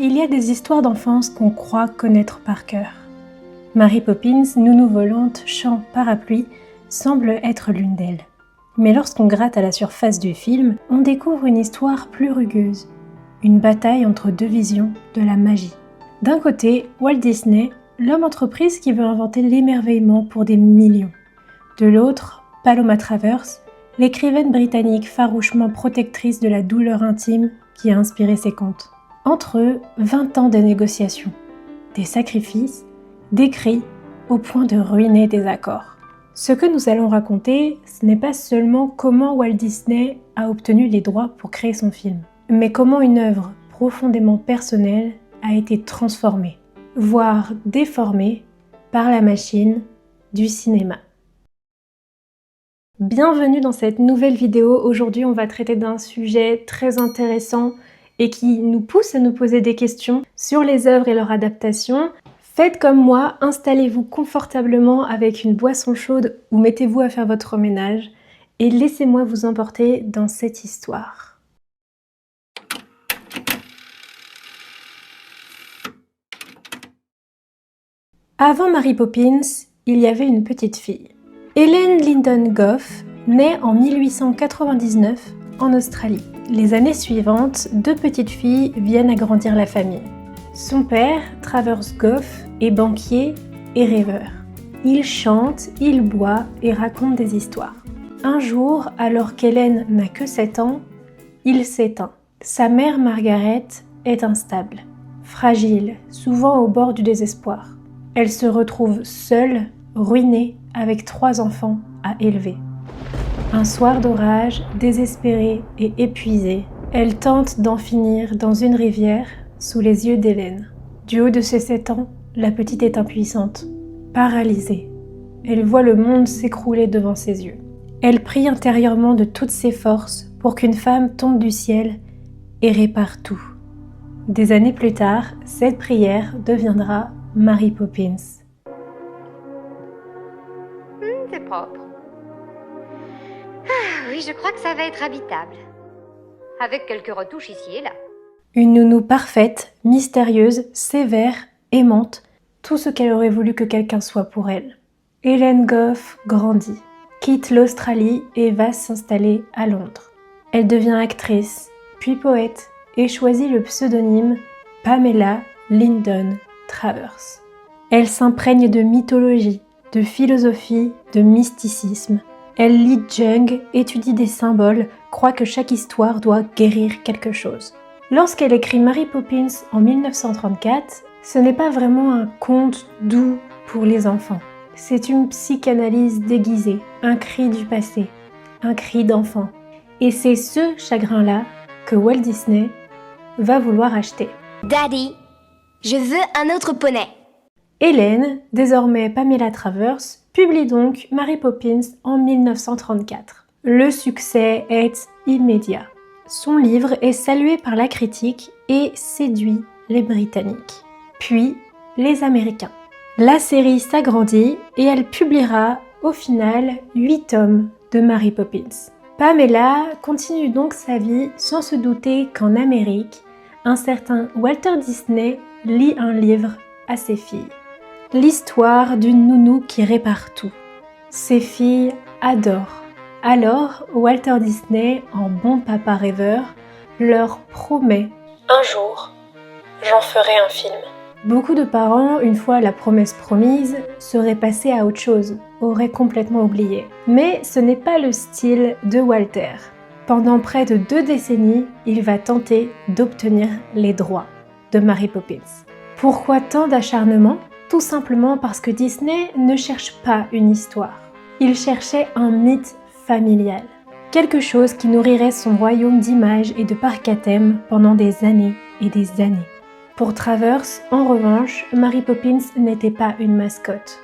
il y a des histoires d'enfance qu'on croit connaître par cœur. Mary Poppins, nounou volante, chant, parapluie, semble être l'une d'elles. Mais lorsqu'on gratte à la surface du film, on découvre une histoire plus rugueuse. Une bataille entre deux visions de la magie. D'un côté, Walt Disney, l'homme entreprise qui veut inventer l'émerveillement pour des millions. De l'autre, Paloma Travers, l'écrivaine britannique farouchement protectrice de la douleur intime qui a inspiré ses contes. Entre eux, 20 ans de négociations, des sacrifices, des cris, au point de ruiner des accords. Ce que nous allons raconter, ce n'est pas seulement comment Walt Disney a obtenu les droits pour créer son film, mais comment une œuvre profondément personnelle a été transformée, voire déformée, par la machine du cinéma. Bienvenue dans cette nouvelle vidéo. Aujourd'hui, on va traiter d'un sujet très intéressant et qui nous pousse à nous poser des questions sur les œuvres et leur adaptation. Faites comme moi, installez-vous confortablement avec une boisson chaude ou mettez-vous à faire votre ménage et laissez-moi vous emporter dans cette histoire. Avant Mary Poppins, il y avait une petite fille. Helen Lyndon Gough naît en 1899 en Australie. Les années suivantes, deux petites filles viennent agrandir la famille. Son père, Travers Gough, est banquier et rêveur. Il chante, il boit et raconte des histoires. Un jour, alors qu'Hélène n'a que 7 ans, il s'éteint. Sa mère Margaret est instable, fragile, souvent au bord du désespoir. Elle se retrouve seule, ruinée, avec 3 enfants à élever. Un soir d'orage, désespérée et épuisée, elle tente d'en finir dans une rivière sous les yeux d'Hélène. Du haut de ses 7 ans, la petite est impuissante, paralysée. Elle voit le monde s'écrouler devant ses yeux. Elle prie intérieurement de toutes ses forces pour qu'une femme tombe du ciel et répare tout. Des années plus tard, cette prière deviendra Mary Poppins. C'est propre. Ah, oui, je crois que ça va être habitable. Avec quelques retouches ici et là. Une nounou parfaite, mystérieuse, sévère, aimante, tout ce qu'elle aurait voulu que quelqu'un soit pour elle. Helen Gough grandit, quitte l'Australie et va s'installer à Londres. Elle devient actrice, puis poète, et choisit le pseudonyme Pamela Lyndon Travers. Elle s'imprègne de mythologie, de philosophie, de mysticisme. Elle lit Jung, étudie des symboles, croit que chaque histoire doit guérir quelque chose. Lorsqu'elle écrit Mary Poppins en 1934, ce n'est pas vraiment un conte doux pour les enfants. C'est une psychanalyse déguisée, un cri du passé, un cri d'enfant. Et c'est ce chagrin-là que Walt Disney va vouloir acheter. Daddy, je veux un autre poney. Hélène, désormais Pamela Travers, publie donc Mary Poppins en 1934. Le succès est immédiat. Son livre est salué par la critique et séduit les Britanniques, puis les Américains. La série s'agrandit et elle publiera au final 8 tomes de Mary Poppins. Pamela continue donc sa vie sans se douter qu'en Amérique, un certain Walter Disney lit un livre à ses filles. L'histoire d'une nounou qui répare tout. Ses filles adorent. Alors, Walter Disney, en bon papa rêveur, leur promet « Un jour, j'en ferai un film ». Beaucoup de parents, une fois la promesse promise, seraient passés à autre chose, auraient complètement oublié. Mais ce n'est pas le style de Walter. Pendant près de 2 décennies, il va tenter d'obtenir les droits de Mary Poppins. Pourquoi tant d'acharnement ? Tout simplement parce que Disney ne cherche pas une histoire. Il cherchait un mythe familial. Quelque chose qui nourrirait son royaume d'images et de parcs à thème pendant des années et des années. Pour Travers, en revanche, Mary Poppins n'était pas une mascotte.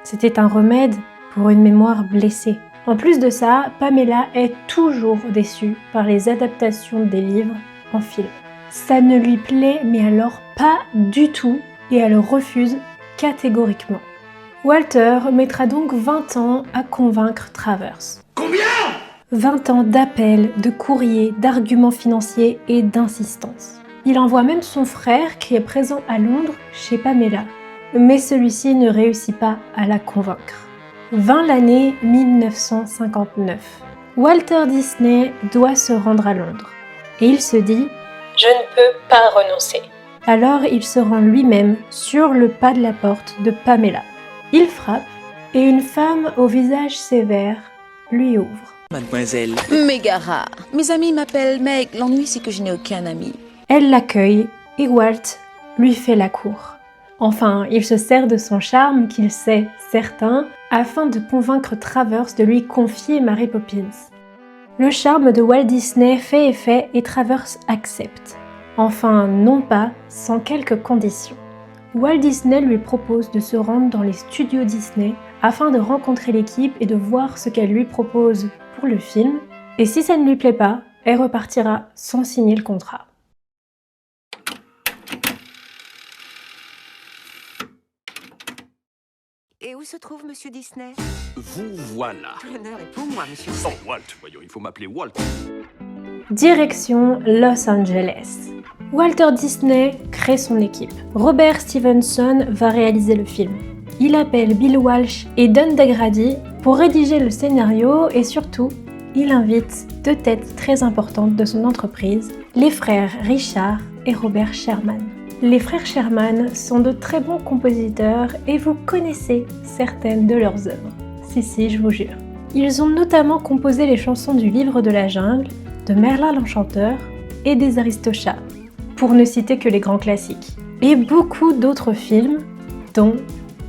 C'était un remède pour une mémoire blessée. En plus de ça, Pamela est toujours déçue par les adaptations des livres en film. Ça ne lui plaît mais alors pas du tout et elle refuse catégoriquement. Walter mettra donc 20 ans à convaincre Travers. Combien ? 20 ans d'appels, de courriers, d'arguments financiers et d'insistance. Il envoie même son frère qui est présent à Londres chez Pamela. Mais celui-ci ne réussit pas à la convaincre. Vint l'année 1959. Walter Disney doit se rendre à Londres. Et il se dit « Je ne peux pas renoncer ». Alors il se rend lui-même sur le pas de la porte de Pamela. Il frappe et une femme au visage sévère lui ouvre. Mademoiselle Megara, mes amis m'appellent Meg, l'ennui c'est que je n'ai aucun ami. Elle l'accueille et Walt lui fait la cour. Enfin, il se sert de son charme qu'il sait certain afin de convaincre Travers de lui confier Mary Poppins. Le charme de Walt Disney fait effet et Travers accepte. Enfin, non pas sans quelques conditions. Walt Disney lui propose de se rendre dans les studios Disney afin de rencontrer l'équipe et de voir ce qu'elle lui propose pour le film. Et si ça ne lui plaît pas, elle repartira sans signer le contrat. Et où se trouve Monsieur Disney? Vous voilà. L'honneur est pour moi, Monsieur. Oh, Walt, voyons, il faut m'appeler Walt. Direction Los Angeles. Walter Disney crée son équipe. Robert Stevenson va réaliser le film. Il appelle Bill Walsh et Don DeGrady pour rédiger le scénario et surtout, il invite deux têtes très importantes de son entreprise, les frères Richard et Robert Sherman. Les frères Sherman sont de très bons compositeurs et vous connaissez certaines de leurs œuvres. Si, je vous jure. Ils ont notamment composé les chansons du Livre de la Jungle, de Merlin l'Enchanteur et des Aristochats, pour ne citer que les grands classiques. Et beaucoup d'autres films, dont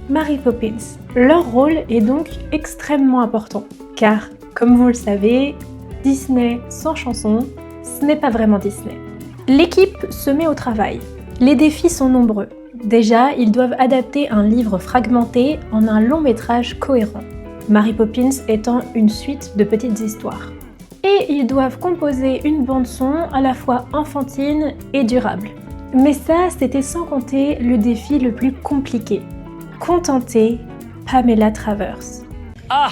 Mary Poppins. Leur rôle est donc extrêmement important, car, comme vous le savez, Disney sans chanson, ce n'est pas vraiment Disney. L'équipe se met au travail. Les défis sont nombreux. Déjà, ils doivent adapter un livre fragmenté en un long métrage cohérent, Mary Poppins étant une suite de petites histoires. Et ils doivent composer une bande-son à la fois enfantine et durable. Mais ça, c'était sans compter le défi le plus compliqué. Contenter Pamela Travers. Ah!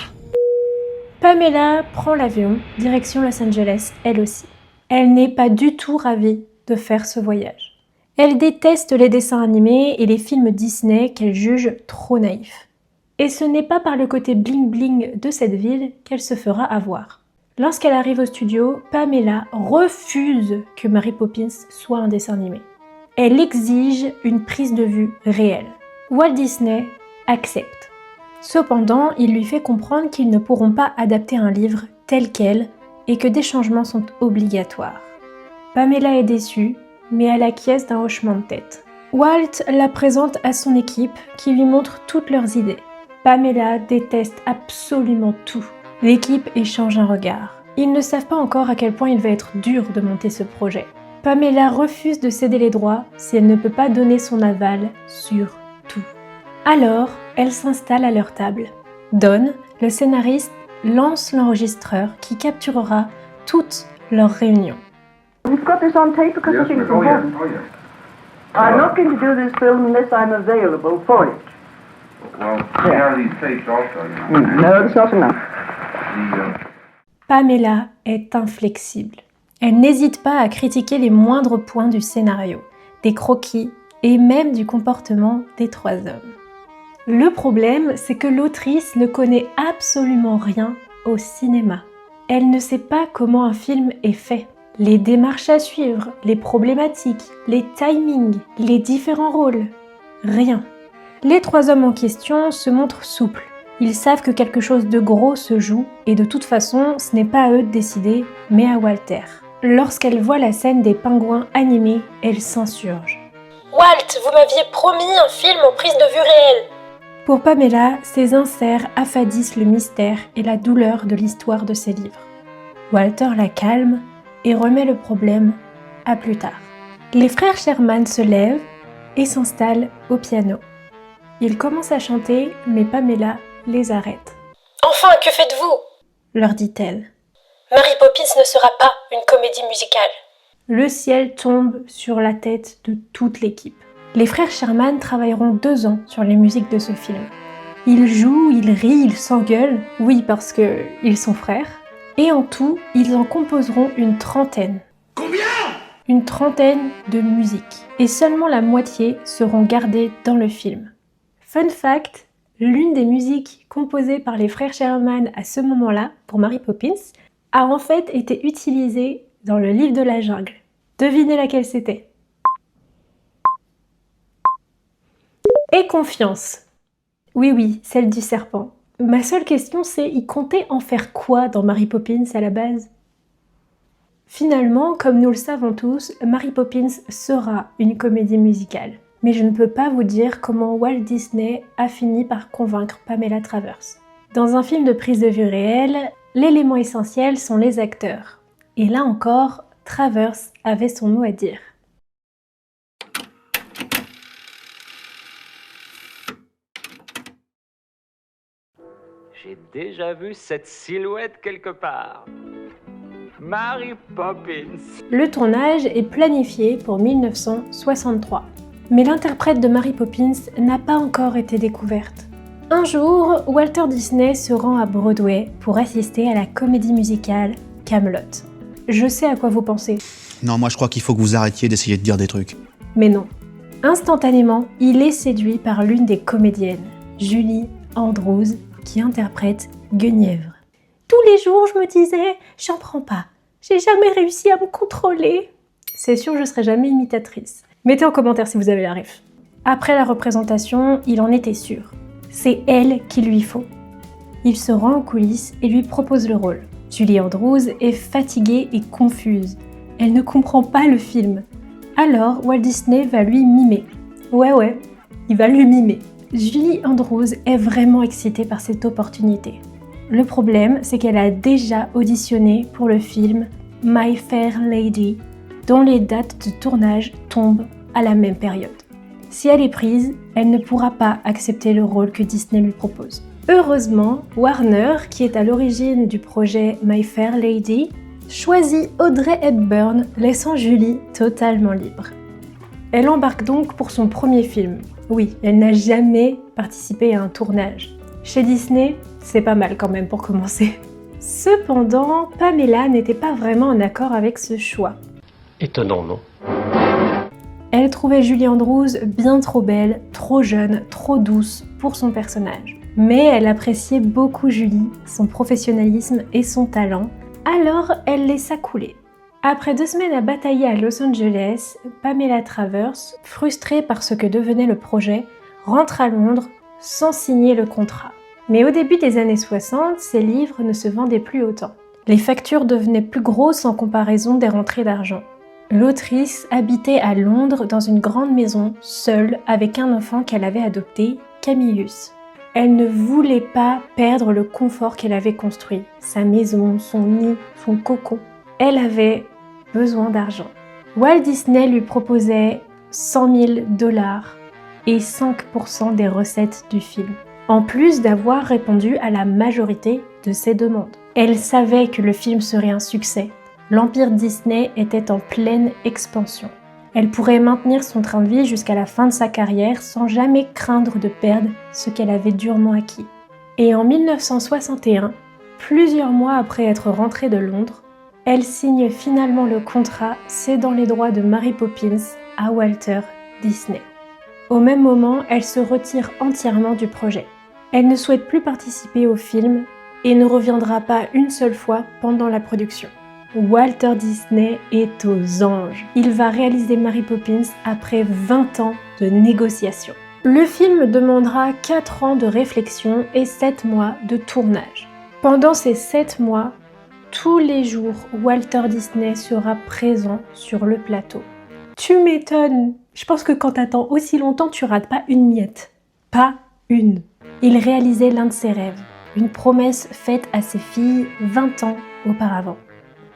Pamela prend l'avion, direction Los Angeles, elle aussi. Elle n'est pas du tout ravie de faire ce voyage. Elle déteste les dessins animés et les films Disney qu'elle juge trop naïfs. Et ce n'est pas par le côté bling-bling de cette ville qu'elle se fera avoir. Lorsqu'elle arrive au studio, Pamela refuse que Mary Poppins soit un dessin animé. Elle exige une prise de vue réelle. Walt Disney accepte. Cependant, il lui fait comprendre qu'ils ne pourront pas adapter un livre tel quel et que des changements sont obligatoires. Pamela est déçue, mais elle acquiesce d'un hochement de tête. Walt la présente à son équipe qui lui montre toutes leurs idées. Pamela déteste absolument tout. L'équipe échange un regard. Ils ne savent pas encore à quel point il va être dur de monter ce projet. Pamela refuse de céder les droits si elle ne peut pas donner son aval sur tout. Alors, elle s'installe à leur table. Don, le scénariste, lance l'enregistreur qui capturera toutes leurs réunions. We've got this on tape because I think it's important. I'm not going to do this film unless I'm available for it. Well, there are these tapes also, you know. No, it's not enough. Pamela est inflexible. Elle n'hésite pas à critiquer les moindres points du scénario, des croquis et même du comportement des trois hommes. Le problème, c'est que l'autrice ne connaît absolument rien au cinéma. Elle ne sait pas comment un film est fait, les démarches à suivre, les problématiques, les timings, les différents rôles. Rien. Les trois hommes en question se montrent souples. Ils savent que quelque chose de gros se joue et de toute façon, ce n'est pas à eux de décider, mais à Walter. Lorsqu'elle voit la scène des pingouins animés, elle s'insurge. « Walt, vous m'aviez promis un film en prise de vue réelle !» Pour Pamela, ces inserts affadissent le mystère et la douleur de l'histoire de ses livres. Walter la calme et remet le problème à plus tard. Les frères Sherman se lèvent et s'installent au piano. Ils commencent à chanter, mais Pamela les arrête. « Enfin, que faites-vous » leur dit-elle. « Mary Poppins ne sera pas une comédie musicale. » Le ciel tombe sur la tête de toute l'équipe. Les frères Sherman travailleront 2 ans sur les musiques de ce film. Ils jouent, ils rient, ils s'engueulent, oui parce qu'ils sont frères, et en tout, ils en composeront une 30aine. Combien ? une trentaine de musiques, et seulement la moitié seront gardées dans le film. Fun fact, l'une des musiques composées par les frères Sherman à ce moment-là, pour Mary Poppins, a en fait été utilisée dans le livre de la jungle. Devinez laquelle c'était? Et confiance. Oui, celle du serpent. Ma seule question c'est, il comptait en faire quoi dans Mary Poppins à la base? Finalement, comme nous le savons tous, Mary Poppins sera une comédie musicale. Mais je ne peux pas vous dire comment Walt Disney a fini par convaincre Pamela Travers. Dans un film de prise de vue réelle, l'élément essentiel sont les acteurs. Et là encore, Travers avait son mot à dire. J'ai déjà vu cette silhouette quelque part. Mary Poppins. Le tournage est planifié pour 1963. Mais l'interprète de Mary Poppins n'a pas encore été découverte. Un jour, Walter Disney se rend à Broadway pour assister à la comédie musicale Camelot. Je sais à quoi vous pensez. Non, moi je crois qu'il faut que vous arrêtiez d'essayer de dire des trucs. Mais non. Instantanément, il est séduit par l'une des comédiennes, Julie Andrews, qui interprète Guenièvre. Tous les jours, je me disais, j'en prends pas. J'ai jamais réussi à me contrôler. C'est sûr, je serai jamais imitatrice. Mettez en commentaire si vous avez la ref. Après la représentation, il en était sûr. C'est elle qu'il lui faut. Il se rend en coulisses et lui propose le rôle. Julie Andrews est fatiguée et confuse. Elle ne comprend pas le film. Alors, Walt Disney va lui mimer. Ouais, il va lui mimer. Julie Andrews est vraiment excitée par cette opportunité. Le problème, c'est qu'elle a déjà auditionné pour le film My Fair Lady, dont les dates de tournage tombent à la même période. Si elle est prise, elle ne pourra pas accepter le rôle que Disney lui propose. Heureusement, Warner, qui est à l'origine du projet My Fair Lady, choisit Audrey Hepburn, laissant Julie totalement libre. Elle embarque donc pour son premier film. Oui, elle n'a jamais participé à un tournage. Chez Disney, c'est pas mal quand même pour commencer. Cependant, Pamela n'était pas vraiment en accord avec ce choix. Étonnant, non? Elle trouvait Julie Andrews bien trop belle, trop jeune, trop douce pour son personnage. Mais elle appréciait beaucoup Julie, son professionnalisme et son talent, alors elle laissa couler. Après 2 semaines à batailler à Los Angeles, Pamela Travers, frustrée par ce que devenait le projet, rentre à Londres sans signer le contrat. Mais au début des années 60, ses livres ne se vendaient plus autant. Les factures devenaient plus grosses en comparaison des rentrées d'argent. L'autrice habitait à Londres dans une grande maison, seule, avec un enfant qu'elle avait adopté, Camillus. Elle ne voulait pas perdre le confort qu'elle avait construit, sa maison, son nid, son cocon. Elle avait besoin d'argent. Walt Disney lui proposait $100 000 et 5% des recettes du film, en plus d'avoir répondu à la majorité de ses demandes. Elle savait que le film serait un succès. L'empire Disney était en pleine expansion. Elle pourrait maintenir son train de vie jusqu'à la fin de sa carrière sans jamais craindre de perdre ce qu'elle avait durement acquis. Et en 1961, plusieurs mois après être rentrée de Londres, elle signe finalement le contrat cédant les droits de Mary Poppins à Walter Disney. Au même moment, elle se retire entièrement du projet. Elle ne souhaite plus participer au film et ne reviendra pas une seule fois pendant la production. Walter Disney est aux anges. Il va réaliser Mary Poppins après 20 ans de négociations. Le film demandera 4 ans de réflexion et 7 mois de tournage. Pendant ces 7 mois, tous les jours, Walter Disney sera présent sur le plateau. Tu m'étonnes! Je pense que quand t'attends aussi longtemps, tu rates pas une miette. Pas une. Il réalisait l'un de ses rêves, une promesse faite à ses filles 20 ans auparavant.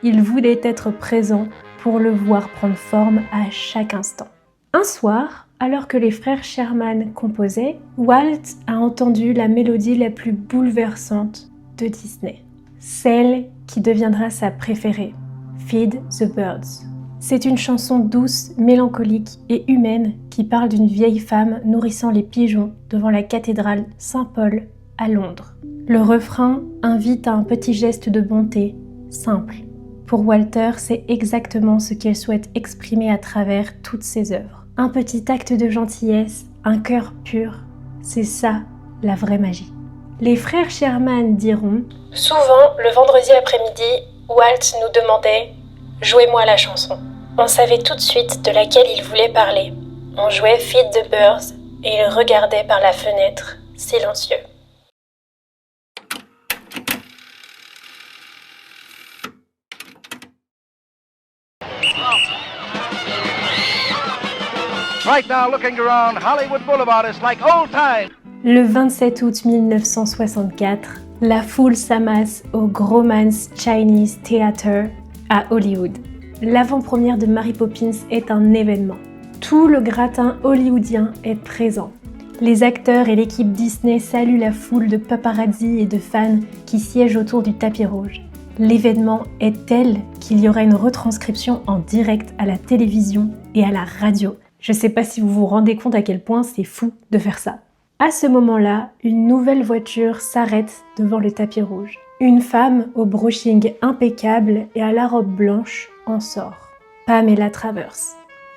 Il voulait être présent pour le voir prendre forme à chaque instant. Un soir, alors que les frères Sherman composaient, Walt a entendu la mélodie la plus bouleversante de Disney. Celle qui deviendra sa préférée, Feed the Birds. C'est une chanson douce, mélancolique et humaine qui parle d'une vieille femme nourrissant les pigeons devant la cathédrale Saint-Paul à Londres. Le refrain invite à un petit geste de bonté, simple, Pour Walter, c'est exactement ce qu'elle souhaite exprimer à travers toutes ses œuvres. Un petit acte de gentillesse, un cœur pur, c'est ça la vraie magie. Les frères Sherman diront « Souvent, le vendredi après-midi, Walt nous demandait « Jouez-moi la chanson ». On savait tout de suite de laquelle il voulait parler. On jouait Feed the Birds et il regardait par la fenêtre, silencieux. Right now, looking around Hollywood Boulevard, it's like old times. Le 27 août 1964, la foule s'amasse au Grauman's Chinese Theatre à Hollywood. L'avant-première de Mary Poppins est un événement. Tout le gratin hollywoodien est présent. Les acteurs et l'équipe Disney saluent la foule de paparazzi et de fans qui siègent autour du tapis rouge. L'événement est tel qu'il y aura une retranscription en direct à la télévision et à la radio. Je ne sais pas si vous vous rendez compte à quel point c'est fou de faire ça. À ce moment-là, une nouvelle voiture s'arrête devant le tapis rouge. Une femme au brushing impeccable et à la robe blanche en sort. Pamela Travers.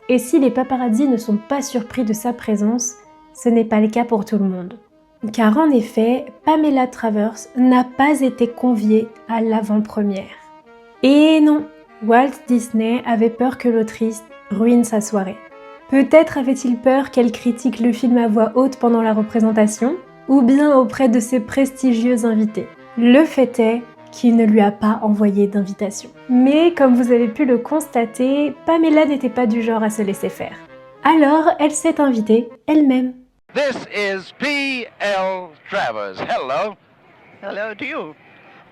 Et si les paparazzi ne sont pas surpris de sa présence, ce n'est pas le cas pour tout le monde. Car en effet, Pamela Travers n'a pas été conviée à l'avant-première. Et non, Walt Disney avait peur que l'autrice ruine sa soirée. Peut-être avait-il peur qu'elle critique le film à voix haute pendant la représentation, ou bien auprès de ses prestigieux invités. Le fait est qu'il ne lui a pas envoyé d'invitation. Mais comme vous avez pu le constater, Pamela n'était pas du genre à se laisser faire. Alors, elle s'est invitée elle-même. This is P.L. Travers. Hello. Hello to you.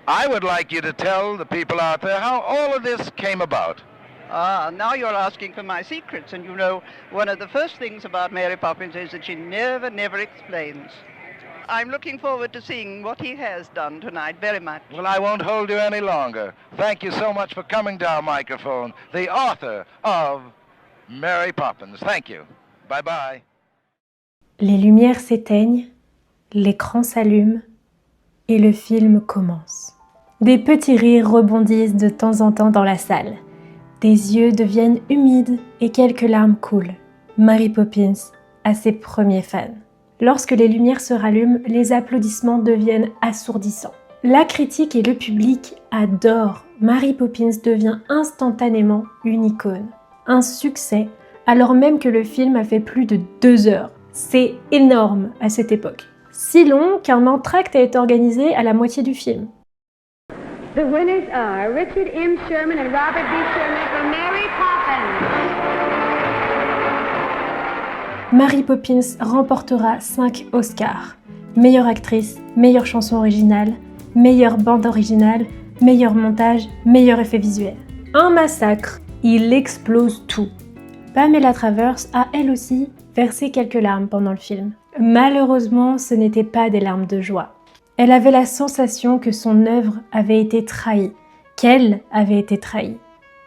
I would like you to tell the people out there how all of this came about. Now you're asking for my secrets, and you know, one of the first things about Mary Poppins is that she never explains. I'm looking forward to seeing what he has done tonight very much. Well, I won't hold you any longer. Thank you so much for coming to our microphone. The author of Mary Poppins. Thank you. Bye-bye. Les lumières s'éteignent, l'écran s'allume et le film commence. Des petits rires rebondissent de temps en temps dans la salle. Des yeux deviennent humides et quelques larmes coulent. Mary Poppins a ses premiers fans. Lorsque les lumières se rallument, les applaudissements deviennent assourdissants. La critique et le public adorent. Mary Poppins devient instantanément une icône. Un succès, alors même que le film a fait plus de 2 heures. C'est énorme à cette époque. Si long qu'un entracte a été organisé à la moitié du film. The winners are Richard M. Sherman and Robert D. Sherman for Mary Poppins. Mary Poppins remportera 5 Oscars. Meilleure actrice, meilleure chanson originale, meilleure bande originale, meilleur montage, meilleur effet visuel. Un massacre, il explose tout. Pamela Travers a elle aussi versé quelques larmes pendant le film. Malheureusement, ce n'étaient pas des larmes de joie. Elle avait la sensation que son œuvre avait été trahie, qu'elle avait été trahie.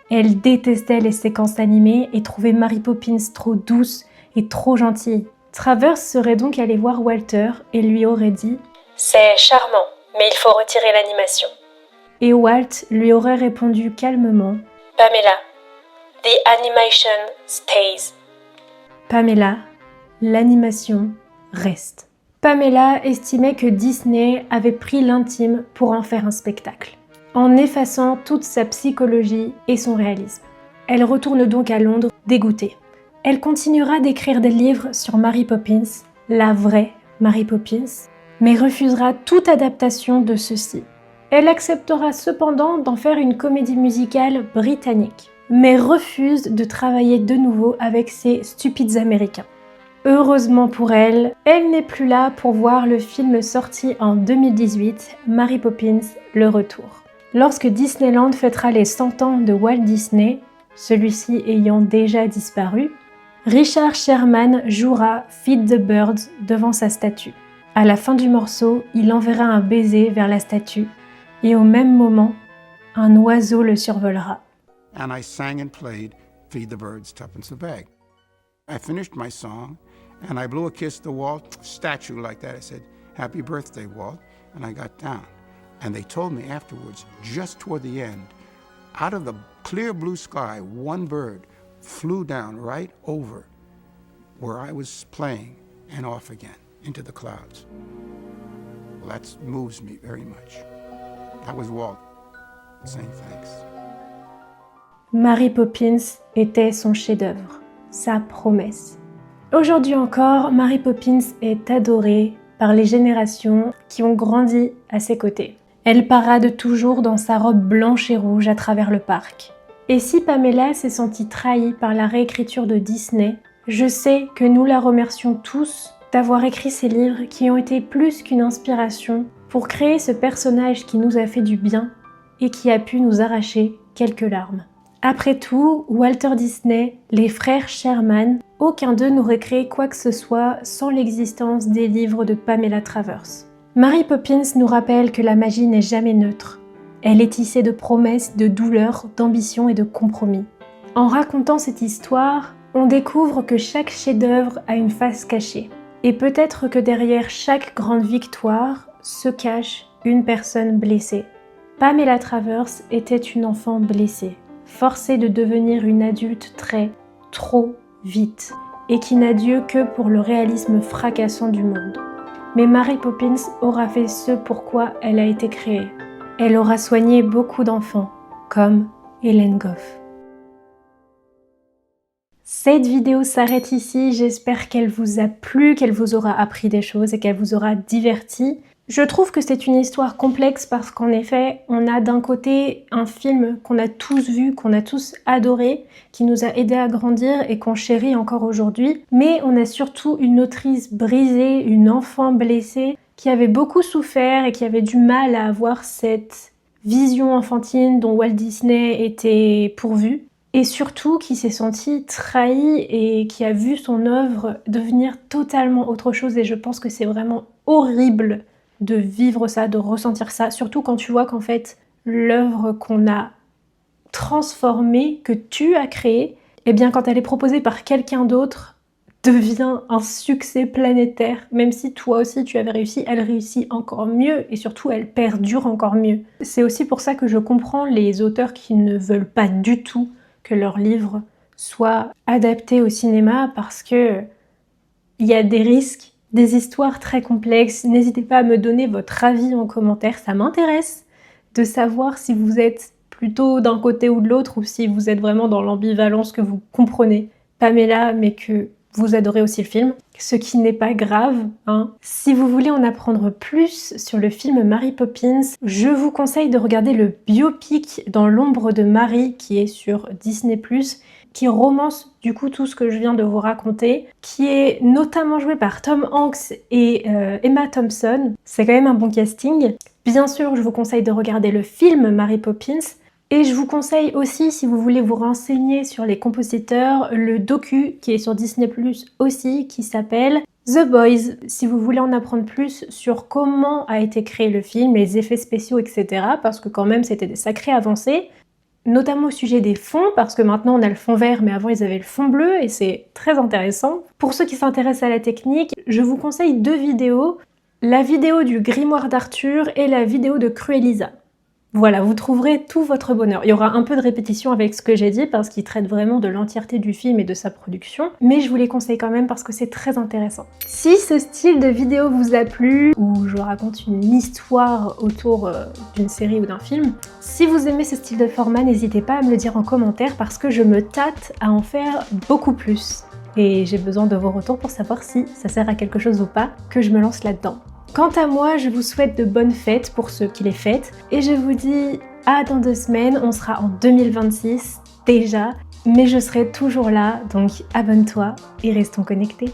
Elle détestait les séquences animées et trouvait Mary Poppins trop douce et trop gentille. Travers serait donc allée voir Walter et lui aurait dit « C'est charmant, mais il faut retirer l'animation. » Et Walt lui aurait répondu calmement « Pamela, the animation stays. » Pamela, l'animation reste. Pamela estimait que Disney avait pris l'intime pour en faire un spectacle, en effaçant toute sa psychologie et son réalisme. Elle retourne donc à Londres, dégoûtée. Elle continuera d'écrire des livres sur Mary Poppins, la vraie Mary Poppins, mais refusera toute adaptation de ceux-ci. Elle acceptera cependant d'en faire une comédie musicale britannique, mais refuse de travailler de nouveau avec ces stupides Américains. Heureusement pour elle, elle n'est plus là pour voir le film sorti en 2018, Mary Poppins, le retour. Lorsque Disneyland fêtera les 100 ans de Walt Disney, celui-ci ayant déjà disparu, Richard Sherman jouera Feed the Birds devant sa statue. À la fin du morceau, il enverra un baiser vers la statue et au même moment, un oiseau le survolera. And I sang and played Feed the Birds, Tuppence a Bag. I finished my song and I blew a kiss to the Walt statue like that. I said, "Happy birthday, Walt," and I got down. And they told me afterwards, just toward the end, Out of the clear blue sky, one bird flew down right over where I was playing and off again into the clouds. Well, that moves me very much. That was Walt saying thanks. Mary Poppins était son chef-d'œuvre, sa promesse. Aujourd'hui encore, Mary Poppins est adorée par les générations qui ont grandi à ses côtés. Elle parade toujours dans sa robe blanche et rouge à travers le parc. Et si Pamela s'est sentie trahie par la réécriture de Disney, je sais que nous la remercions tous d'avoir écrit ces livres qui ont été plus qu'une inspiration pour créer ce personnage qui nous a fait du bien et qui a pu nous arracher quelques larmes. Après tout, Walter Disney, les frères Sherman, aucun d'eux n'aurait créé quoi que ce soit sans l'existence des livres de Pamela Travers. Mary Poppins nous rappelle que la magie n'est jamais neutre. Elle est tissée de promesses, de douleurs, d'ambitions et de compromis. En racontant cette histoire, on découvre que chaque chef-d'œuvre a une face cachée. Et peut-être que derrière chaque grande victoire se cache une personne blessée. Pamela Travers était une enfant blessée, forcée de devenir une adulte trop vite, et qui n'a Dieu que pour le réalisme fracassant du monde. Mais Mary Poppins aura fait ce pourquoi elle a été créée. Elle aura soigné beaucoup d'enfants, comme Hélène Goff. Cette vidéo s'arrête ici, j'espère qu'elle vous a plu, qu'elle vous aura appris des choses et qu'elle vous aura diverti. Je trouve que c'est une histoire complexe parce qu'en effet, on a d'un côté un film qu'on a tous vu, qu'on a tous adoré, qui nous a aidé à grandir et qu'on chérit encore aujourd'hui. Mais on a surtout une autrice brisée, une enfant blessée, qui avait beaucoup souffert et qui avait du mal à avoir cette vision enfantine dont Walt Disney était pourvu. Et surtout qui s'est sentie trahie et qui a vu son œuvre devenir totalement autre chose. Et je pense que c'est vraiment horrible de vivre ça, de ressentir ça, surtout quand tu vois qu'en fait, l'œuvre qu'on a transformée, que tu as créée, eh bien quand elle est proposée par quelqu'un d'autre, devient un succès planétaire. Même si toi aussi tu avais réussi, elle réussit encore mieux et surtout elle perdure encore mieux. C'est aussi pour ça que je comprends les auteurs qui ne veulent pas du tout que leurs livres soient adaptés au cinéma parce que il y a des risques, des histoires très complexes. N'hésitez pas à me donner votre avis en commentaire, ça m'intéresse de savoir si vous êtes plutôt d'un côté ou de l'autre ou si vous êtes vraiment dans l'ambivalence, que vous comprenez Pamela mais que vous adorez aussi le film, ce qui n'est pas grave, hein. Si vous voulez en apprendre plus sur le film Mary Poppins, je vous conseille de regarder le biopic Dans l'ombre de Marie qui est sur Disney+, qui romance du coup tout ce que je viens de vous raconter, qui est notamment joué par Tom Hanks et Emma Thompson. C'est quand même un bon casting. Bien sûr, je vous conseille de regarder le film Mary Poppins. Et je vous conseille aussi, si vous voulez vous renseigner sur les compositeurs, le docu qui est sur Disney+, aussi, qui s'appelle The Boys. Si vous voulez en apprendre plus sur comment a été créé le film, les effets spéciaux, etc. Parce que quand même, c'était des sacrées avancées. Notamment au sujet des fonds, parce que maintenant on a le fond vert, mais avant ils avaient le fond bleu, et c'est très intéressant. Pour ceux qui s'intéressent à la technique, je vous conseille 2 vidéos. La vidéo du grimoire d'Arthur et la vidéo de Cruelisa. Voilà, vous trouverez tout votre bonheur. Il y aura un peu de répétition avec ce que j'ai dit parce qu'il traite vraiment de l'entièreté du film et de sa production, mais je vous les conseille quand même parce que c'est très intéressant. Si ce style de vidéo vous a plu, ou je raconte une histoire autour d'une série ou d'un film, si vous aimez ce style de format, n'hésitez pas à me le dire en commentaire parce que je me tâte à en faire beaucoup plus. Et j'ai besoin de vos retours pour savoir si ça sert à quelque chose ou pas que je me lance là-dedans. Quant à moi, je vous souhaite de bonnes fêtes pour ceux qui les fêtent et je vous dis à dans 2 semaines, on sera en 2026 déjà, mais je serai toujours là, donc abonne-toi et restons connectés.